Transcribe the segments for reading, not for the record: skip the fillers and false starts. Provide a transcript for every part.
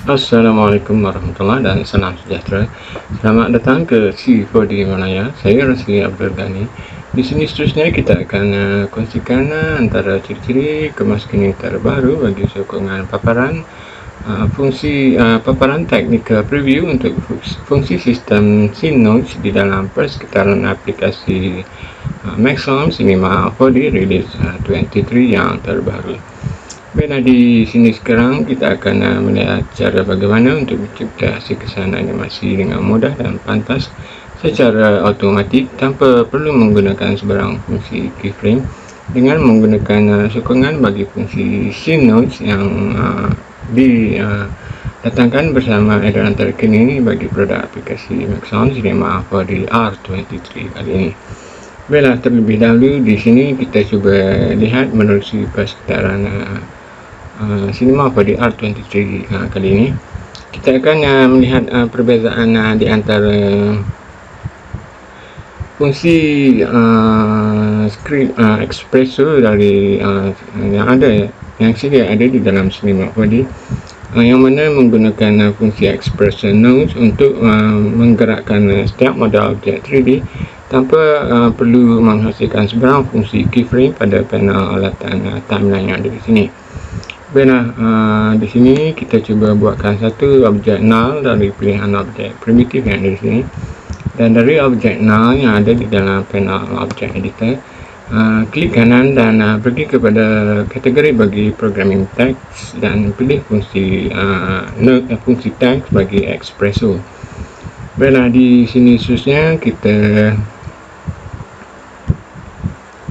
Assalamualaikum warahmatullahi dan salam sejahtera. Selamat datang ke C4D Malaya. Saya Rasli Abdul Ghani. Di sini seterusnya kita akan kongsikan antara ciri-ciri kemaskinan terbaru bagi sokongan paparan, paparan teknikal preview untuk fungsi sistem SceneNote di dalam persekitaran aplikasi Maxon Cinema 4D Release 23 yang terbaru. Baiklah, di sini sekarang kita akan melihat cara bagaimana untuk mencipta kesan animasi dengan mudah dan pantas secara automatik tanpa perlu menggunakan sebarang fungsi keyframe dengan menggunakan sokongan bagi fungsi SceneNote yang didatangkan bersama edaran terkini bagi produk aplikasi Maxon Cinema 4D R23 kali ini. Baiklah, terlebih dahulu di sini kita cuba lihat menerusi persekitaran Cinema 4D R23 kali ini. Kita akan melihat perbezaan di antara fungsi script espresso dari yang sedia ada di dalam Cinema 4D, yang mana menggunakan fungsi expression nodes untuk menggerakkan setiap model objek 3D tanpa perlu menghasilkan sebarang fungsi keyframe pada panel alatan timeline yang ada di sini. Baiklah, di sini kita cuba buatkan satu objek null dari pilihan objek primitif yang ada di sini, dan dari objek null yang ada di dalam panel objek editor, klik kanan dan pergi kepada kategori bagi programming text dan pilih fungsi text bagi espresso. Baiklah, di sini khususnya kita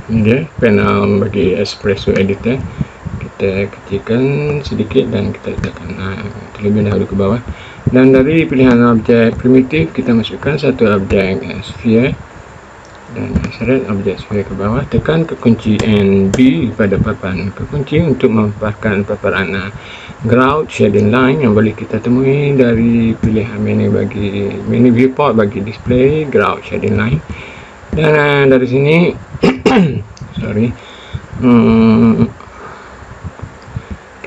ini dia panel bagi espresso editor. Kita kecilkan sedikit dan kita letakkan terlebih dahulu ke bawah, dan dari pilihan objek primitif kita masukkan satu objek sphere dan seret objek sphere ke bawah, tekan kekunci NB pada papan kekunci untuk memaparkan paparan ground shading line yang boleh kita temui dari pilihan menu viewport bagi display ground shading line. Dan dari sini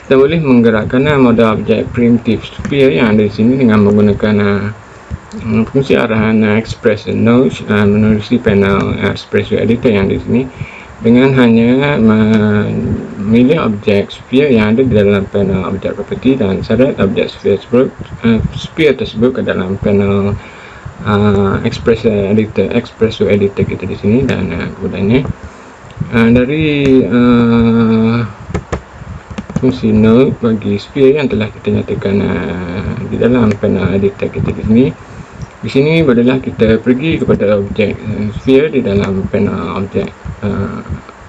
kita boleh menggerakkan model objek primitif sphere yang ada di sini dengan menggunakan fungsi arahan expression nodes menerusi panel espresso editor yang ada di sini, dengan hanya memilih objek sphere yang ada di dalam panel objek property dan seret objek sphere tersebut ke dalam panel espresso editor kita di sini. Dan kemudiannya dari fungsi node bagi sphere yang telah kita nyatakan di dalam panel editor kita di sini. Di sini bolehlah kita pergi kepada objek sphere di dalam panel objek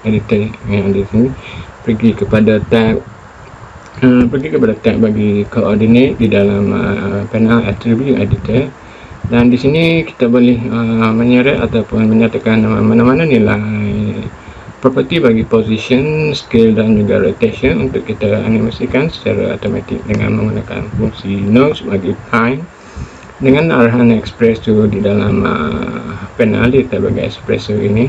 editor yang di sini, pergi kepada tab bagi koordinat di dalam panel attribute editor, dan di sini kita boleh menyeret ataupun menyatakan mana-mana nilai property bagi position, scale dan juga rotation untuk kita animasikan secara automatik dengan menggunakan fungsi nodes bagi time dengan arahan espresso di dalam panel editor bagi espresso ini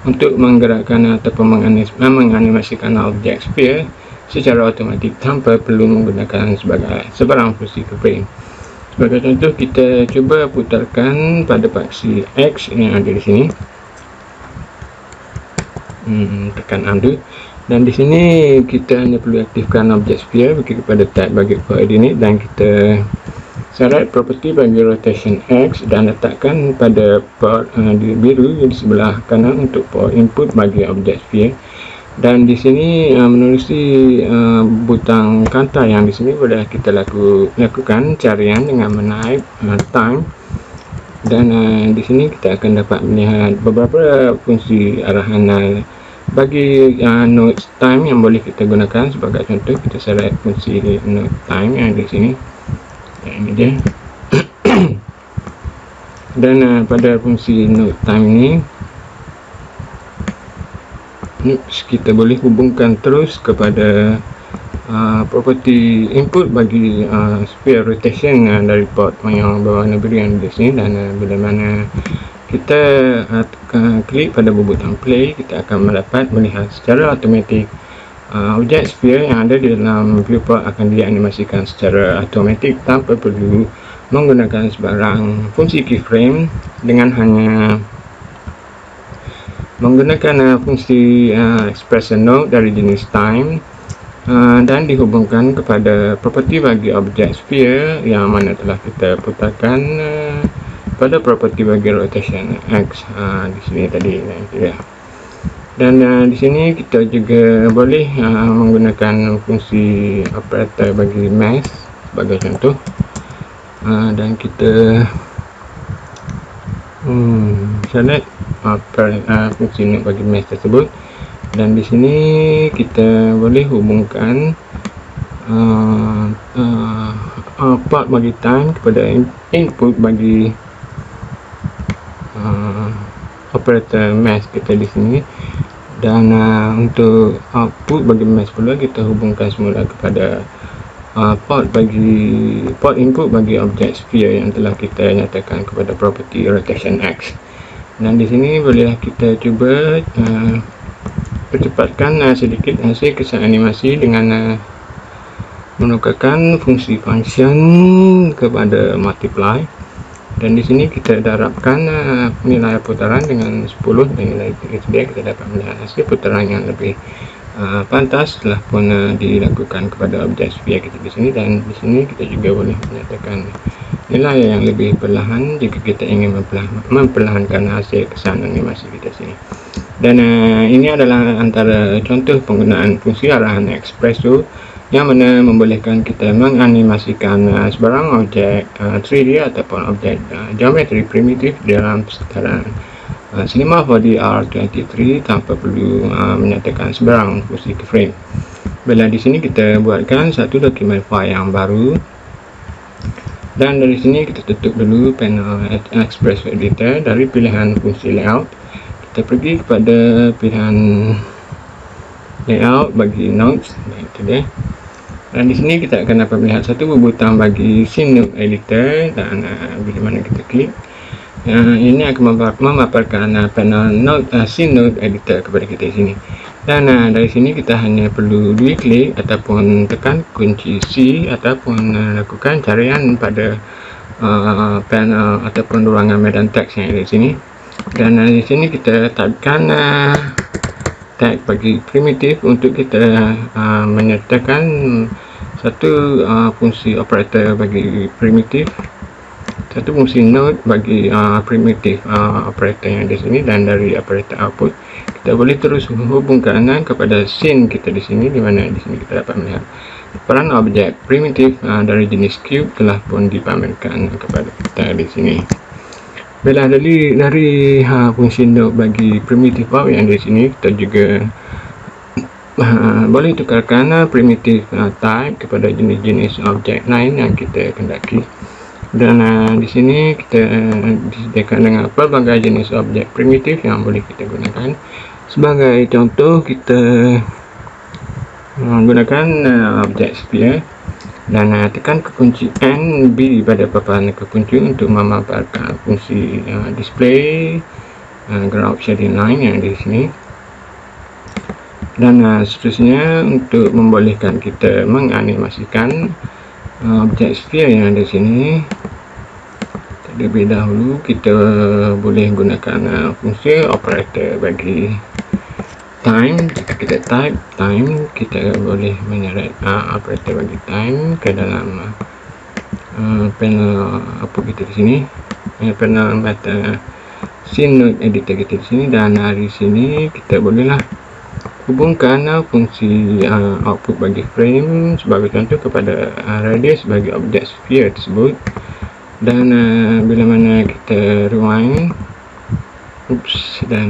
untuk menggerakkan ataupun menganimasikan objek sphere secara automatik tanpa perlu menggunakan sebarang fungsi keyframe. Sebagai contoh, kita cuba putarkan pada paksi X yang ada di sini. Tekan undo, dan di sini kita hanya perlu aktifkan objek sphere, pergi kepada tab bagi koordinat dan kita seret property bagi rotation X dan letakkan pada port biru di sebelah kanan untuk port input bagi objek sphere. Dan di sini menerusi butang kanta yang di sini boleh kita lakukan carian dengan menaip time. Dan di sini kita akan dapat melihat beberapa fungsi arahan bagi node time yang boleh kita gunakan. Sebagai contoh, kita seret fungsi node time yang di sini. Ini dia. Dan pada fungsi node time ini kita boleh hubungkan terus kepada property input bagi sphere rotation dari port yang berwarna biru yang di sini. Dan bila mana kita klik pada butang play, kita akan melihat secara automatik objek sphere yang ada di dalam viewport akan dianimasikan secara automatik tanpa perlu menggunakan sebarang fungsi keyframe, dengan hanya menggunakan fungsi expression node dari jenis time dan dihubungkan kepada properti bagi objek sphere yang mana telah kita putarkan pada properti bagi rotation X di sini tadi. Dan di sini kita juga boleh menggunakan fungsi operator bagi mesh sebagai contoh, dan kita select fungsi node bagi mesh tersebut, dan di sini kita boleh hubungkan port bagi time kepada input bagi operator mesh kita di sini, dan untuk output bagi mesh pula kita hubungkan semula kepada port input bagi objek sphere yang telah kita nyatakan kepada property rotation X. Dan di sini bolehlah kita cuba percepatkan sedikit hasil kesan animasi dengan menukarkan fungsi function kepada multiply. Dan di sini kita darabkan nilai putaran dengan 10, dan nilai tersebut kita dapat melihat hasil putaran yang lebih pantas telah pun dilakukan kepada objek sphere kita di sini. Dan di sini kita juga boleh menyatakan nilai yang lebih perlahan jika kita ingin memperlahankan hasil kesan animasi kita sini. Dan ini adalah antara contoh penggunaan fungsi arahan espresso yang mana membolehkan kita menganimasikan sebarang objek 3D ataupun objek geometri primitif dalam sekitaran Cinema 4D R23 tanpa perlu menyatakan sebarang fungsi keyframe. Bila di sini kita buatkan satu dokumen file yang baru, dan dari sini kita tutup dulu panel Express Editor. Dari pilihan fungsi layout kita pergi kepada pilihan layout bagi nodes, itu dia. Dan di sini kita akan dapat melihat satu butang bagi scene node editor, dan bila mana kita klik, ini akan memaparkan panel node scene node editor kepada kita di sini. Dan dari sini kita hanya perlu klik ataupun tekan kunci C ataupun lakukan carian pada panel ataupun ruangan medan teks yang ada di sini. Dan di sini kita tabkan tag bagi primitif untuk kita menyertakan satu fungsi operator bagi primitif, satu fungsi node bagi primitif operator yang di sini. Dan dari operator output kita boleh terus hubungkan kepada scene kita di sini, di mana di sini kita dapat melihat peran objek primitif dari jenis cube telah pun dipamerkan kepada kita di sini. Bila dari fungsi node bagi primitif yang di sini, kita juga boleh tukarkan primitif type kepada jenis-jenis objek lain yang kita kendaki. Dan di sini kita disediakan dengan pelbagai jenis objek primitif yang boleh kita gunakan. Sebagai contoh, kita menggunakan objek sphere dan tekan ke kunci N B pada paparan kekunci untuk memaparkan fungsi display ground shading line yang di sini. Dan seterusnya untuk membolehkan kita menganimasikan objek sphere yang ada di sini, terlebih dahulu kita boleh gunakan fungsi operator bagi time. Jika kita type time, kita boleh menyeret operator bagi time ke dalam panel apa kita di sini, panel mata scene node editor kita di sini. Dan dari sini kita bolehlah hubungkan fungsi output bagi frame sebagai contoh kepada radius bagi objek sphere tersebut. Dan bila mana kita rewind dan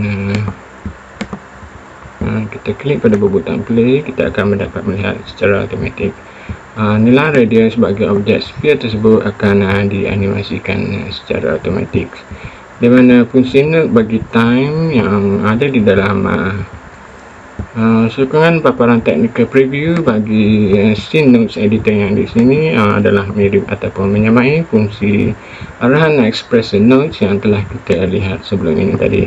kita klik pada butang play, kita akan mendapat melihat secara automatik nilai radius bagi objek sphere tersebut akan dianimasikan secara automatik, di mana fungsi node bagi time yang ada di dalam sokongan paparan technical preview bagi scene nodes editor yang di sini adalah mirip ataupun menyamai fungsi arahan expression nodes yang telah kita lihat sebelum ini tadi.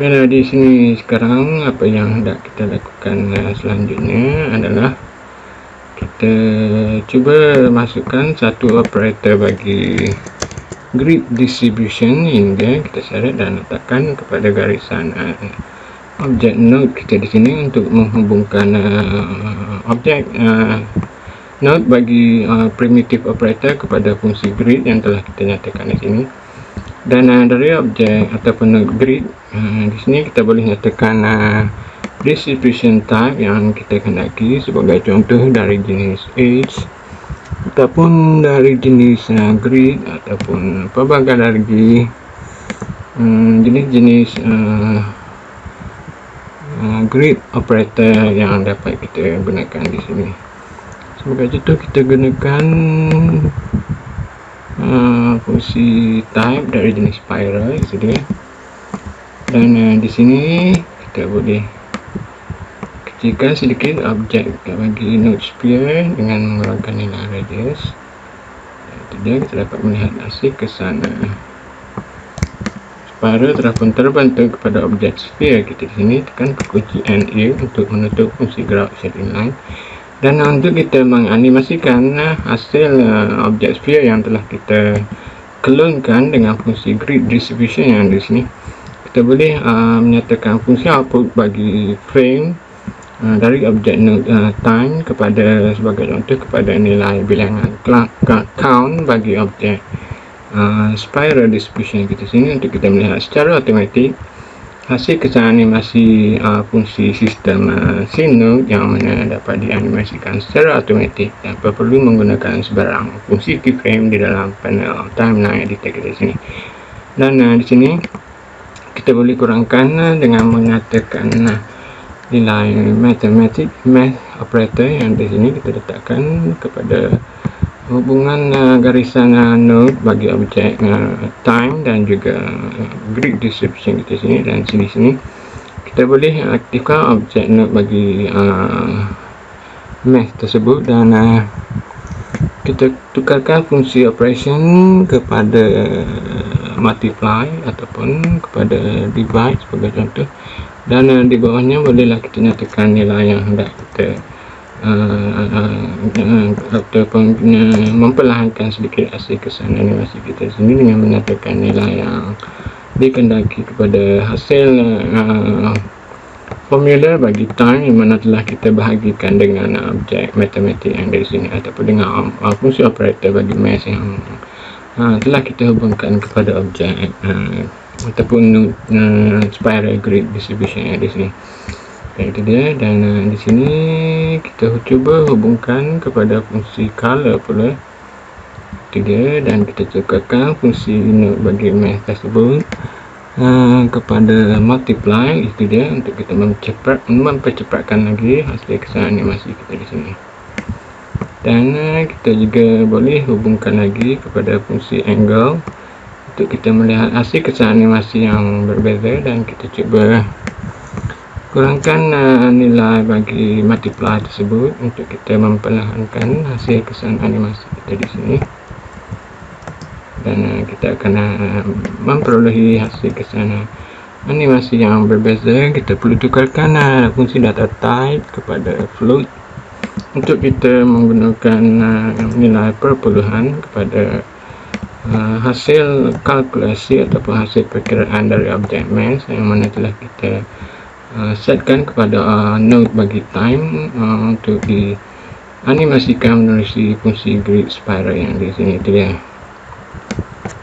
Nah, di sini sekarang apa yang hendak kita lakukan selanjutnya adalah kita cuba masukkan satu operator bagi grid distribution hingga kita seret dan letakkan kepada garisan objek node kita di sini untuk menghubungkan objek node bagi primitive operator kepada fungsi grid yang telah kita nyatakan di sini. Dan dari objek ataupun node grid di sini kita boleh nyatakan distribution type yang kita kendaki, sebagai contoh dari jenis age ataupun dari jenis grid ataupun pelbagai lagi jenis-jenis grid operator yang dapat kita gunakan di sini. Sebagai contoh kita gunakan fungsi type dari jenis spiral itu dia. Dan di sini kita boleh kecilkan sedikit objek bagi node sphere dengan mengurangkan nilai radius. Itu dia, kita dapat melihat hasil kesan spiral telah pun terbentuk kepada objek sphere kita di sini. Tekan kunci NA untuk menutup fungsi gerak shading line. Dan untuk kita menganimasikan hasil objek sphere yang telah kita klonkan dengan fungsi grid distribution yang di sini, kita boleh menyatakan fungsi output bagi frame dari objek node time kepada, sebagai contoh, kepada nilai bilangan count bagi objek spiral distribution kita sini, untuk kita melihat secara automatik hasil kesan animasi fungsi sistem scene node yang mana dapat dianimasikan secara automatik tanpa perlu menggunakan sebarang fungsi keyframe di dalam panel timeline editor kita sini. Dan di sini kita boleh kurangkan dengan mengatakan nilai math operator yang di sini kita letakkan kepada hubungan garisan node bagi objek time dan juga grid distribution kita sini. Dan sini kita boleh aktifkan objek node bagi math tersebut, dan kita tukarkan fungsi operation kepada multiply ataupun kepada divide sebagai contoh. Dan di bawahnya bolehlah kita nyatakan nilai yang hendak kita ataupun memperlahankan sedikit hasil kesan animasi kita sini dengan menyatakan nilai yang dikendaki kepada hasil formula bagi time yang mana telah kita bahagikan dengan objek matematik yang dari sini, ataupun dengan fungsi operator bagi math yang telah kita hubungkan kepada objek ataupun spiral grid distribution yang di sini. Itu dia. Dan di sini kita cuba hubungkan kepada fungsi color pula. Itu dia. Dan kita tukarkan fungsi node bagi math tersebut kepada multiply. Itu dia, untuk kita mempercepatkan lagi hasil kesan animasi kita di sini. Dan kita juga boleh hubungkan lagi kepada fungsi angle untuk kita melihat hasil kesan animasi yang berbeza. Dan kita cuba kurangkan nilai bagi multiply tersebut untuk kita memperlahankan hasil kesan animasi kita di sini. Dan kita akan memperolehi hasil kesan animasi yang berbeza. Kita perlu tukarkan fungsi data type kepada float untuk kita menggunakan nilai perpuluhan kepada hasil kalkulasi ataupun hasil perkiraan dari objek math yang mana telah kita setkan kepada node bagi time untuk dianimasikan melalui fungsi grid spiral yang di sini. Itu dia.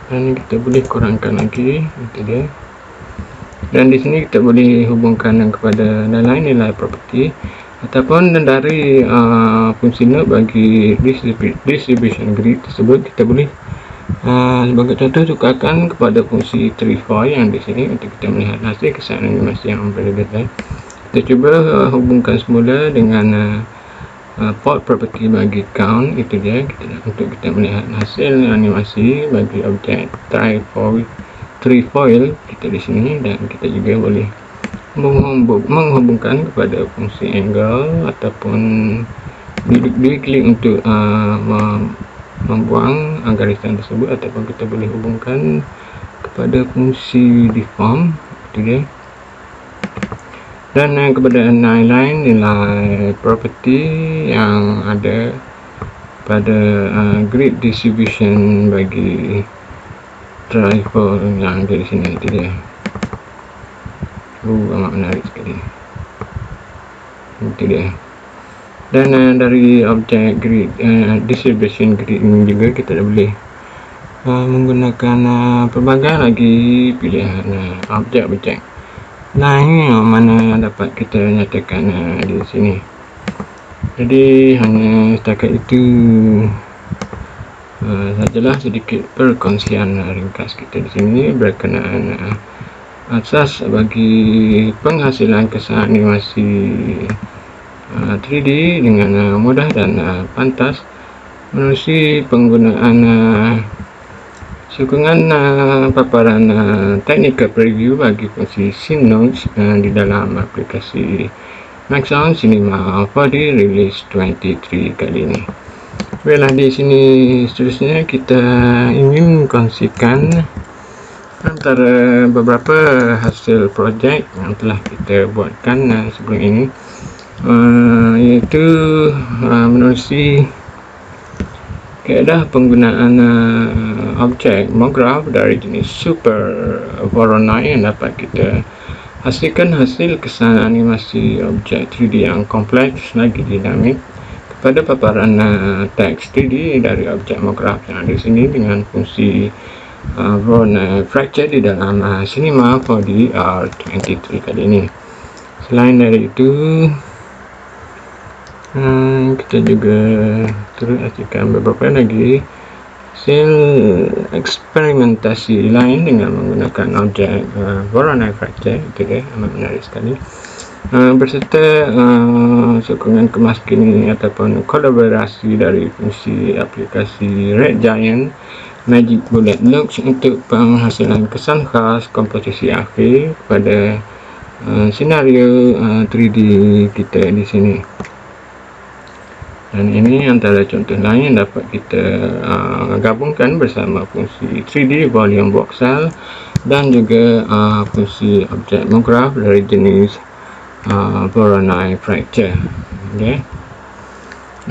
Dan kita boleh kurangkan lagi. Itu dia. Dan di sini kita boleh hubungkan kepada nilai property ataupun dari fungsi node bagi distribution grid tersebut. Kita boleh sebagai contoh tukarkan kepada fungsi trefoil yang di sini untuk kita melihat hasil kesan animasi yang berbeza. Kita cuba hubungkan semula dengan port property bagi count. Itu dia, untuk kita melihat hasil animasi bagi objek trefoil kita di sini. Dan kita juga boleh menghubungkan kepada fungsi angle ataupun diklik untuk membuang garisan tersebut, ataupun kita boleh hubungkan kepada fungsi deform. Itu dia. dan kepada nilai property yang ada pada grid distribution bagi driver yang ada di sini. Itu dia. Amat menarik sekali. Itu dia. Dan dari objek grid distribution grid ini juga kita boleh menggunakan pelbagai lagi pilihan objek-objek lain yang mana dapat kita nyatakan di sini. Jadi hanya setakat itu sajalah sedikit perkongsian ringkas kita di sini berkenaan asas bagi penghasilan kesan animasi 3D dengan mudah dan pantas melalui penggunaan sokongan paparan technical preview bagi fungsi scene notes di dalam aplikasi Maxon Cinema 4D Release 23 kali ini. Baiklah, di sini seterusnya kita ingin kongsikan antara beberapa hasil projek yang telah kita buatkan sebelum ini, iaitu menerusi kaedah penggunaan objek MoGraph dari jenis Super Voronoi yang dapat kita hasilkan hasil kesan animasi objek 3D yang kompleks lagi dinamik kepada paparan teks 3D dari objek MoGraph yang ada di sini dengan fungsi Voronoi Fracture di dalam Cinema 4D R23 kali ini. Selain dari itu, kita juga turut hasilkan beberapa lagi hasil eksperimentasi lain dengan menggunakan objek Voronoi Fracture. Itu dia, amat menarik sekali, berserta sokongan kemas kini ataupun kolaborasi dari fungsi aplikasi Red Giant Magic Bullet Looks untuk penghasilan kesan khas komposisi akhir pada senario 3D kita di sini. Dan ini antara contoh lain yang dapat kita gabungkan bersama fungsi 3D volume box cell dan juga fungsi objek MoGraph dari jenis Voronoi Fracture. Okay.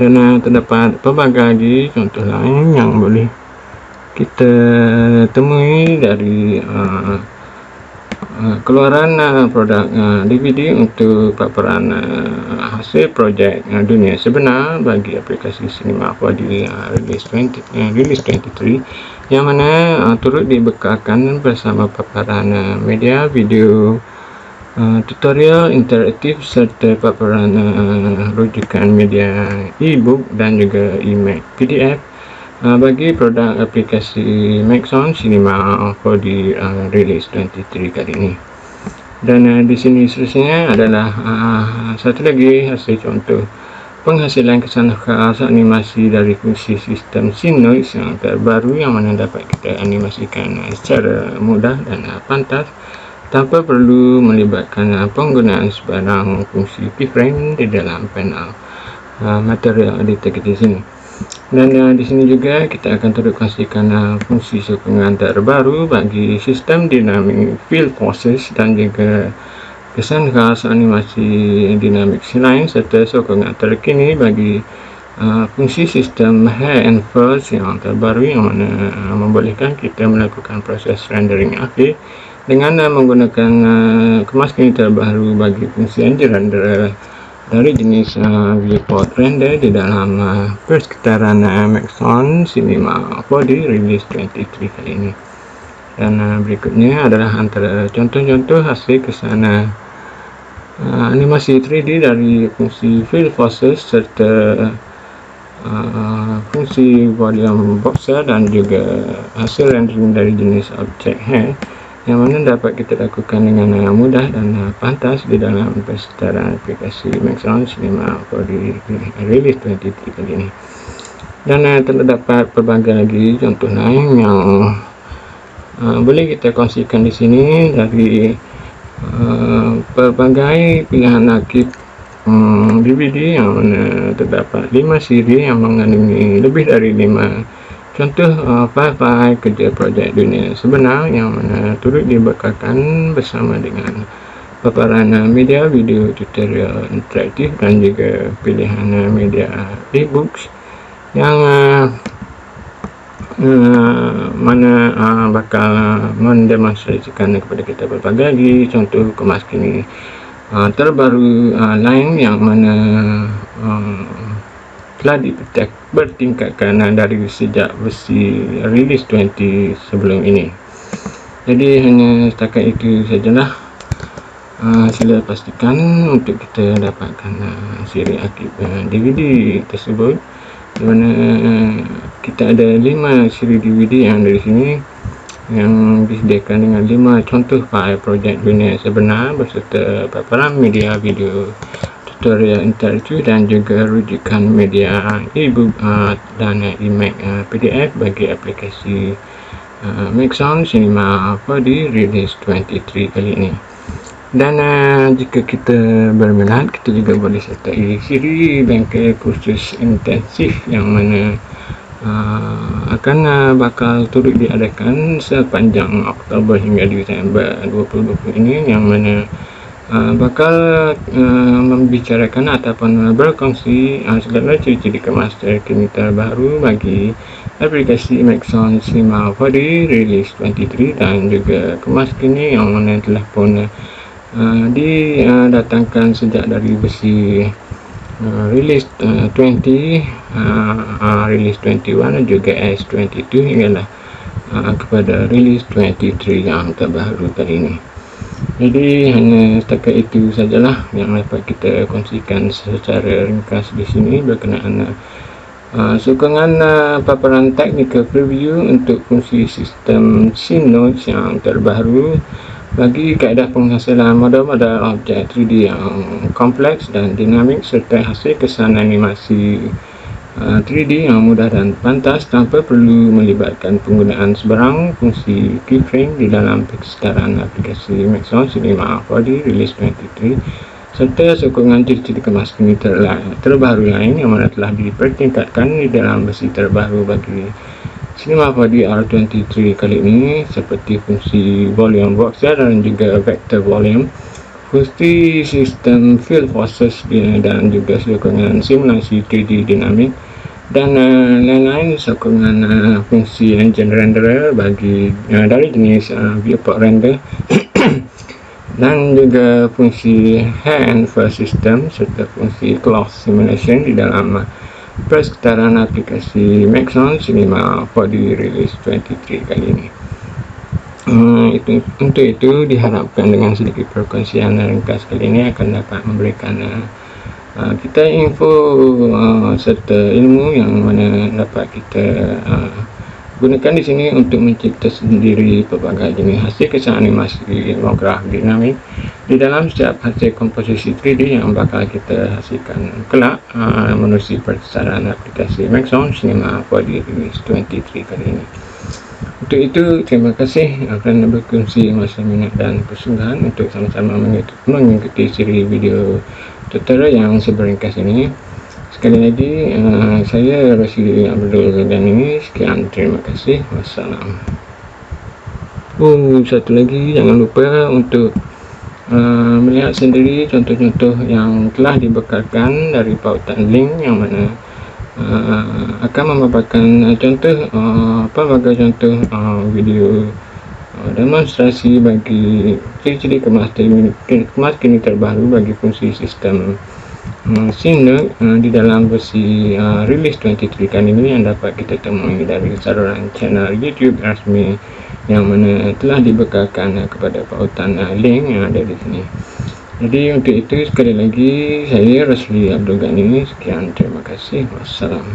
Dan terdapat pelbagai lagi contoh lain yang boleh kita temui dari keluaran produk DVD untuk paparan hasil projek dunia sebenar bagi aplikasi Cinema 4D Release 23 yang mana turut dibekalkan bersama paparan media video, tutorial interaktif serta paparan rujukan media e-book dan juga e-mac PDF bagi produk aplikasi Maxon Cinema 4D Release 23 kali ini. Dan di sini seterusnya adalah satu lagi hasil contoh penghasilan kesan khas animasi dari fungsi sistem scene noise yang terbaru yang mana dapat kita animasikan secara mudah dan pantas tanpa perlu melibatkan penggunaan sebarang fungsi keyframe di dalam panel material editor kita di sini. Dan di sini juga kita akan turut kongsikan fungsi sokongan terbaru bagi sistem dynamic field forces dan juga kesan khas animasi dinamik lain serta sokongan terkini bagi fungsi sistem hair and fuzz yang terbaru yang mana membolehkan kita melakukan proses rendering akhir dengan menggunakan kemas kini terbaru bagi fungsi engine renderer dari jenis viewport render di dalam persekitaran Maxon Cinema 4D Release 23 kali ini. Dan berikutnya adalah antara contoh-contoh hasil kesan animasi 3D dari fungsi field forces serta fungsi volume boxer dan juga hasil rendering dari jenis objek hair yang mana dapat kita lakukan dengan mudah dan pantas di dalam persekitaran aplikasi Maxon Cinema 4D Release 23 kali ini. Dan terdapat pelbagai lagi contoh lain yang boleh kita kongsikan di sini dari pelbagai pilihan arkib DVD yang mana terdapat 5 siri yang mengandungi lebih dari 5 contoh file-file kerja projek dunia sebenar yang mana turut dibekalkan bersama dengan paparan media video tutorial interaktif dan juga pilihan media e-books yang mana bakal mendemonstrasikan kepada kita berbagai contoh kemas kini terbaru lain yang mana telah bertingkatkan dari sejak versi release 20 sebelum ini. Jadi hanya setakat itu sajalah. Sila pastikan untuk kita dapatkan siri akhir DVD tersebut, di mana kita ada 5 siri DVD yang dari sini yang disediakan dengan 5 contoh fail projek dunia sebenar beserta paparan media video tutorial interaktif dan juga rujukan media e-book dan e-mac PDF bagi aplikasi Maxon Cinema 4D Release 23 kali ini. Dan jika kita berminat, kita juga boleh sertai siri bengkel kursus intensif yang mana akan bakal turut diadakan sepanjang Oktober hingga Disember 2020 ini, yang mana bakal membicarakan ataupun berkongsi segala ciri-ciri kemas terkini terbaru bagi aplikasi Maxon Cinema 4D Release 23 dan juga kemas kini yang mana telah pun didatangkan sejak dari versi release 20, release 21 dan juga S22 hinggalah kepada release 23 yang terbaru kali ini. Jadi hanya setakat itu sajalah yang dapat kita kongsikan secara ringkas di sini berkenaan sokongan paparan technical preview untuk fungsi sistem scene notes yang terbaru bagi kaedah penghasilan model-model objek 3D yang kompleks dan dinamik serta hasil kesan animasi 3D yang mudah dan pantas tanpa perlu melibatkan penggunaan sebarang fungsi keyframe di dalam sekitaran aplikasi Maxon Cinema 4D Release 23 serta sokongan ciri-ciri kemas kini terbaru lain yang mana telah dipertingkatkan di dalam versi terbaru bagi Cinema 4D R23 kali ini, seperti fungsi volume boxer dan juga vector volume, fungsi sistem field forces dan juga sokongan simulasi 3D dinamik, dan lain-lain sokongan fungsi engine renderer bagi dari jenis viewport render dan juga fungsi hand first system serta fungsi cloth simulation di dalam persekitaran aplikasi Maxon Cinema 4D Release 23 kali ini. Untuk itu diharapkan dengan sedikit perkongsian ringkas kali ini akan dapat memberikan kita info serta ilmu yang mana dapat kita gunakan di sini untuk mencipta sendiri pelbagai jenis hasil kesan animasi holograf dinamik di dalam setiap hasil komposisi 3D yang bakal kita hasilkan kelak menerusi persaran aplikasi Maxon Cinema 4D Release 23 kali ini. Untuk itu, terima kasih kerana berkongsi masa minat dan persungguhan untuk sama-sama mengikuti siri video tutorial yang seberingkas ini. Sekali lagi, saya Rosidi Abdul Ghani. Sekian, terima kasih. Wassalam. Satu lagi, jangan lupa untuk melihat sendiri contoh-contoh yang telah dibekalkan dari pautan link yang mana akan memaparkan contoh pelbagai contoh video demonstrasi bagi ciri-ciri kemas kini terbaru bagi fungsi sistem scene di dalam versi release 23 kali ini yang dapat kita temui dari saluran channel YouTube rasmi yang mana telah dibekalkan kepada pautan link yang ada di sini. Jadi untuk itu sekali lagi saya Rosli Abdul Ghani. Sekian, terima kasih. Wassalam.